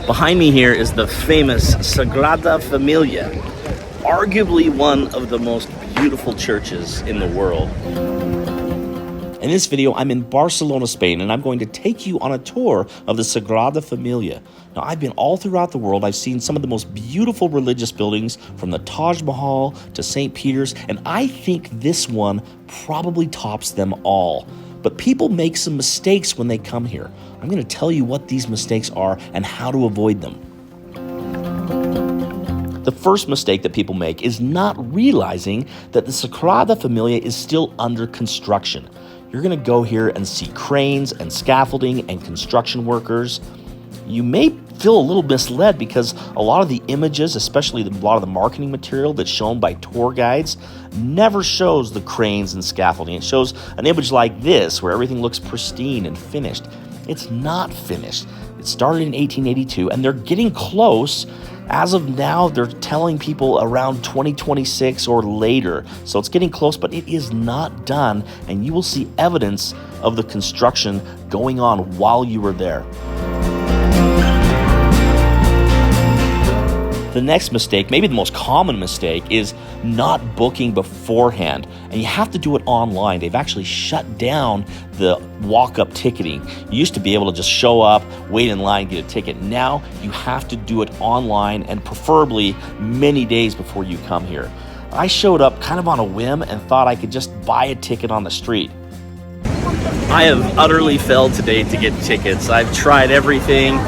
Behind me here is the famous Sagrada Familia, arguably one of the most beautiful churches in the world. In this video, I'm in Barcelona, Spain, and I'm going to take you on a tour of the Sagrada Familia. Now, I've been all throughout the world. I've seen some of the most beautiful religious buildings, from the Taj Mahal to St. Peter's, and I think this one probably tops them all. But people make some mistakes when they come here. I'm going to tell you what these mistakes are and how to avoid them. The first mistake that people make is not realizing that the Sagrada Familia is still under construction. You're going to go here and see cranes and scaffolding and construction workers. You may feel a little misled because a lot of the images, especially a lot of the marketing material that's shown by tour guides, never shows the cranes and scaffolding. It shows an image like this where everything looks pristine and finished. It's not finished. It started in 1882 and they're getting close. As of now, they're telling people around 2026 or later. So it's getting close, but it is not done. And you will see evidence of the construction going on while you were there. The next mistake, maybe the most common mistake, is not booking beforehand. And you have to do it online. They've actually shut down the walk-up ticketing. You used to be able to just show up, wait in line, get a ticket. Now you have to do it online, and preferably many days before you come here. I showed up kind of on a whim and thought I could just buy a ticket on the street. I have utterly failed today to get tickets. I've tried everything.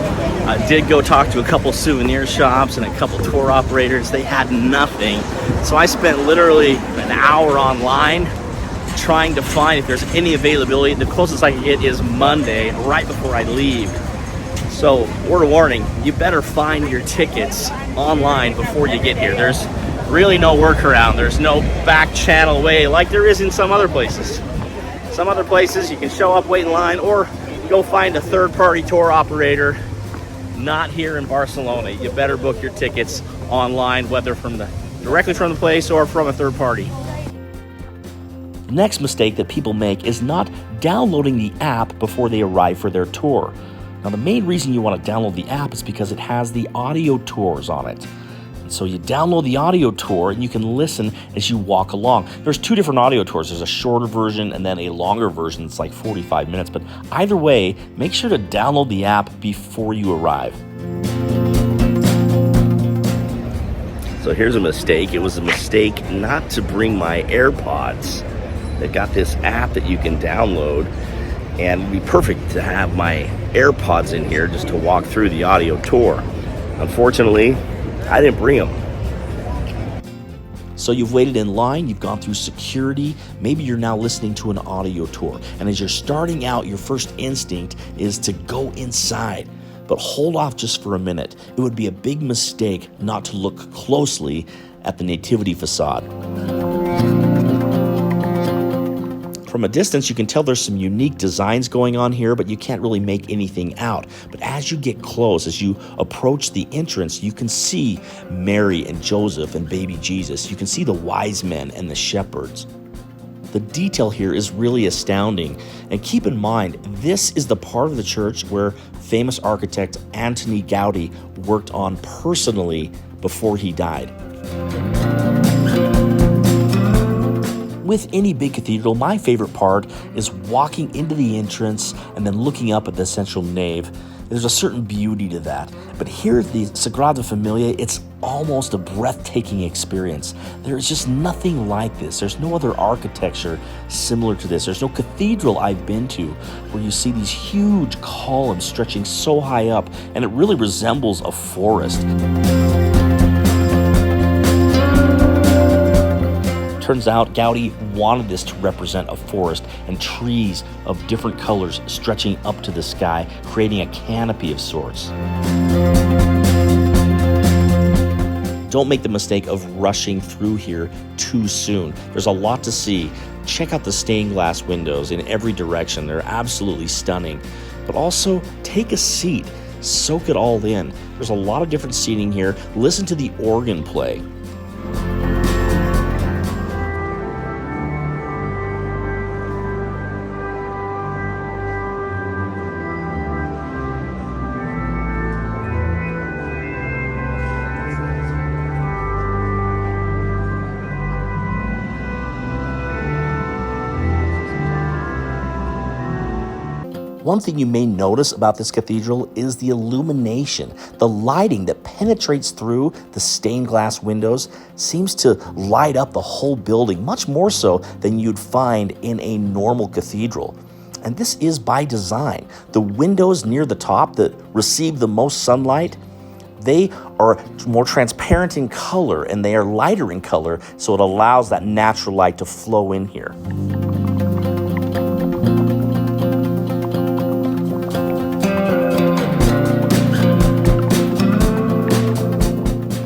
I did go talk to a couple souvenir shops and a couple tour operators. They had nothing. So I spent literally an hour online trying to find if there's any availability. The closest I can get is Monday, right before I leave. So, word of warning, you better find your tickets online before you get here. There's really no workaround. There's no back channel way like there is in some other places. Some other places you can show up, wait in line, or go find a third-party tour operator. Not here in Barcelona. You better book your tickets online, whether directly from the place or from a third party. The next mistake that people make is not downloading the app before they arrive for their tour. Now, the main reason you want to download the app is because it has the audio tours on it. So you download the audio tour and you can listen as you walk along. There's two different audio tours. There's a shorter version and then a longer version. It's like 45 minutes. But either way, make sure to download the app before you arrive. So here's a mistake. It was a mistake not to bring my Airpods. They've got this app that you can download, and it'd be perfect to have my AirPods in here just to walk through the audio tour. Unfortunately, I didn't bring them. So you've waited in line, you've gone through security, maybe you're now listening to an audio tour. And as you're starting out, your first instinct is to go inside. But hold off just for a minute. It would be a big mistake not to look closely at the Nativity Facade. From a distance, you can tell there's some unique designs going on here, but you can't really make anything out. But as you get close, as you approach the entrance, you can see Mary and Joseph and baby Jesus. You can see the wise men and the shepherds. The detail here is really astounding. And keep in mind, this is the part of the church where famous architect Antoni Gaudi worked on personally before he died. With any big cathedral, my favorite part is walking into the entrance and then looking up at the central nave. There's a certain beauty to that. But here at the Sagrada Familia, it's almost a breathtaking experience. There's just nothing like this. There's no other architecture similar to this. There's no cathedral I've been to where you see these huge columns stretching so high up, and it really resembles a forest. Turns out Gaudi wanted this to represent a forest and trees of different colors stretching up to the sky, creating a canopy of sorts. Don't make the mistake of rushing through here too soon. There's a lot to see. Check out the stained glass windows in every direction. They're absolutely stunning. But also, take a seat. Soak it all in. There's a lot of different seating here. Listen to the organ play. One thing you may notice about this cathedral is the illumination. The lighting that penetrates through the stained glass windows seems to light up the whole building, much more so than you'd find in a normal cathedral. And this is by design. The windows near the top that receive the most sunlight, they are more transparent in color and they are lighter in color, so it allows that natural light to flow in here.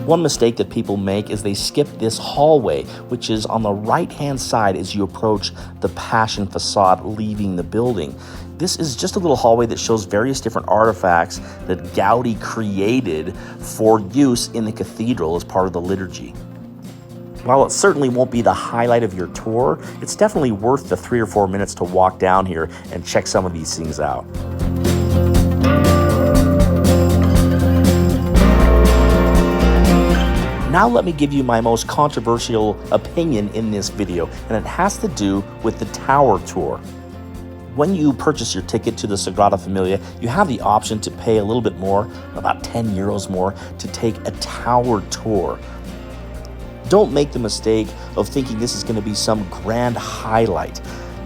One mistake that people make is they skip this hallway, which is on the right-hand side as you approach the Passion Facade leaving the building. This is just a little hallway that shows various different artifacts that Gaudí created for use in the cathedral as part of the liturgy. While it certainly won't be the highlight of your tour, it's definitely worth the 3 or 4 minutes to walk down here and check some of these things out. Now let me give you my most controversial opinion in this video, and it has to do with the tower tour. When you purchase your ticket to the Sagrada Familia, you have the option to pay a little bit more, about 10 euros more, to take a tower tour. Don't make the mistake of thinking this is going to be some grand highlight.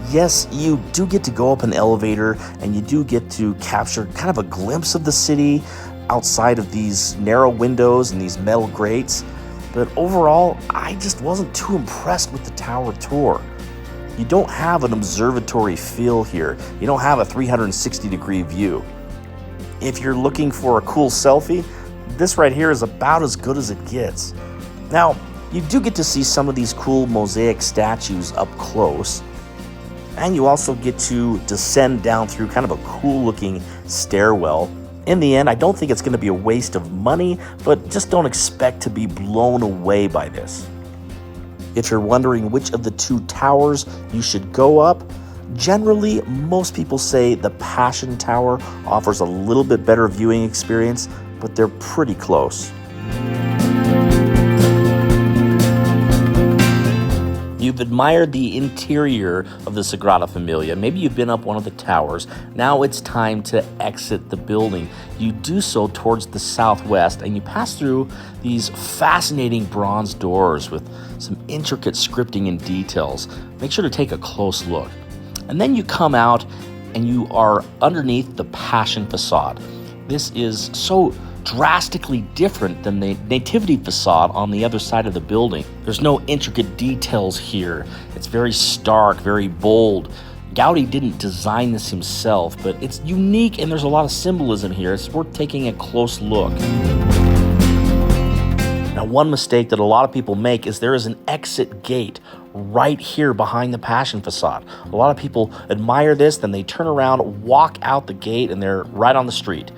Yes, you do get to go up an elevator and you do get to capture kind of a glimpse of the city outside of these narrow windows and these metal grates. But overall, I just wasn't too impressed with the tower tour. You don't have an observatory feel here. You don't have a 360-degree view. If you're looking for a cool selfie, this right here is about as good as it gets. Now, you do get to see some of these cool mosaic statues up close, and you also get to descend down through kind of a cool-looking stairwell. In the end, I don't think it's going to be a waste of money, but just don't expect to be blown away by this. If you're wondering which of the two towers you should go up, generally, most people say the Passion Tower offers a little bit better viewing experience, but they're pretty close. You've admired the interior of the Sagrada Familia. Maybe you've been up one of the towers. Now it's time to exit the building. You do so towards the southwest, and you pass through these fascinating bronze doors with some intricate scripting and details. Make sure to take a close look. And then you come out, and you are underneath the Passion Facade. This is so drastically different than the Nativity Facade on the other side of the building. There's no intricate details here. It's very stark, very bold. Gaudí didn't design this himself, but it's unique and there's a lot of symbolism here. It's worth taking a close look. Now, one mistake that a lot of people make is there is an exit gate right here behind the Passion Facade. A lot of people admire this, then they turn around, walk out the gate, and they're right on the street.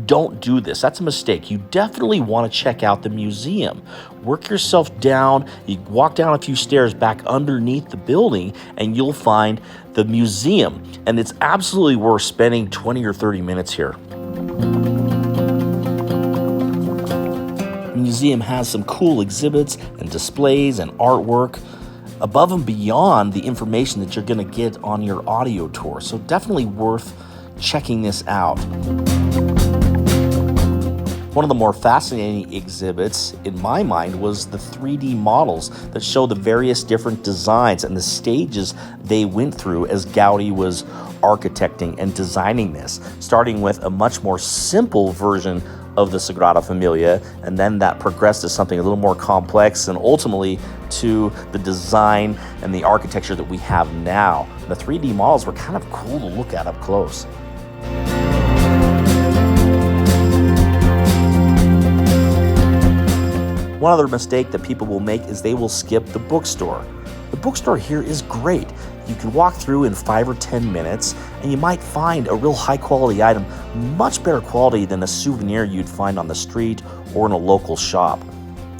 Don't do this. That's a mistake. You definitely want to check out the museum. Work yourself down. You walk down a few stairs back underneath the building, and you'll find the museum. And it's absolutely worth spending 20 or 30 minutes here. The museum has some cool exhibits and displays and artwork above and beyond the information that you're going to get on your audio tour. So definitely worth checking this out. One of the more fascinating exhibits, in my mind, was the 3D models that show the various different designs and the stages they went through as Gaudí was architecting and designing this, starting with a much more simple version of the Sagrada Familia, and then that progressed to something a little more complex, and ultimately to the design and the architecture that we have now. The 3D models were kind of cool to look at up close. One other mistake that people will make is they will skip the bookstore. The bookstore here is great. You can walk through in 5 or 10 minutes, and you might find a real high-quality item, much better quality than a souvenir you'd find on the street or in a local shop.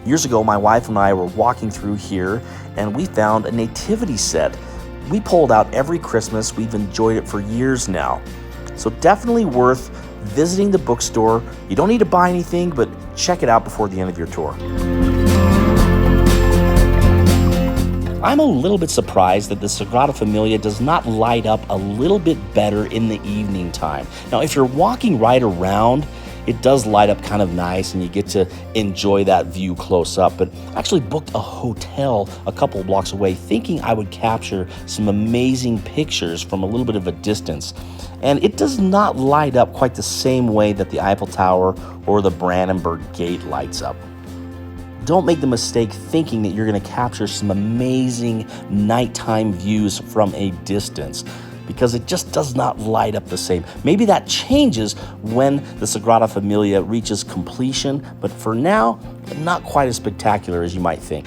Years ago, my wife and I were walking through here, and we found a nativity set. We pull it out every Christmas. We've enjoyed it for years now. So definitely worth visiting the bookstore. You don't need to buy anything, but check it out before the end of your tour. I'm a little bit surprised that the Sagrada Familia does not light up a little bit better in the evening time. Now, if you're walking right around, it does light up kind of nice and you get to enjoy that view close up. But I actually booked a hotel a couple of blocks away thinking I would capture some amazing pictures from a little bit of a distance. And it does not light up quite the same way that the Eiffel Tower or the Brandenburg Gate lights up. Don't make the mistake thinking that you're going to capture some amazing nighttime views from a distance, because it just does not light up the same. Maybe that changes when the Sagrada Familia reaches completion, but for now, not quite as spectacular as you might think.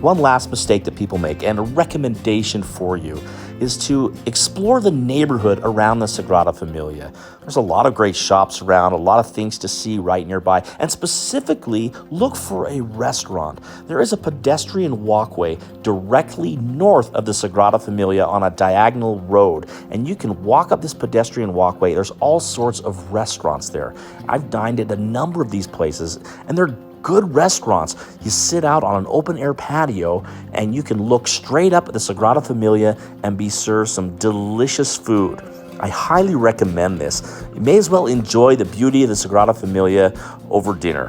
One last mistake that people make, and a recommendation for you, is to explore the neighborhood around the Sagrada Familia. There's a lot of great shops around, a lot of things to see right nearby, and specifically look for a restaurant. There is a pedestrian walkway directly north of the Sagrada Familia on a diagonal road, and you can walk up this pedestrian walkway. There's all sorts of restaurants there. I've dined at a number of these places, and they're good restaurants. You sit out on an open air patio and you can look straight up at the Sagrada Familia and be served some delicious food. I highly recommend this. You may as well enjoy the beauty of the Sagrada Familia over dinner.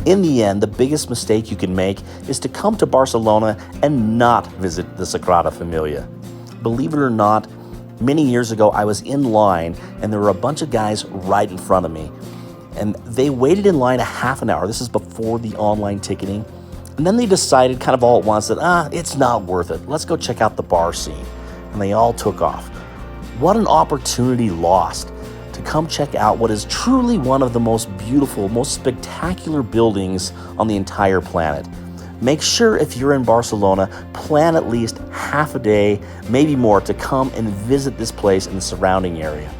In the end, the biggest mistake you can make is to come to Barcelona and not visit the Sagrada Familia. Believe it or not, many years ago, I was in line and there were a bunch of guys right in front of me. And they waited in line a half an hour. This is before the online ticketing. And then they decided kind of all at once that, it's not worth it. Let's go check out the bar scene. And they all took off. What an opportunity lost to come check out what is truly one of the most beautiful, most spectacular buildings on the entire planet. Make sure if you're in Barcelona, plan at least half a day, maybe more, to come and visit this place in the surrounding area.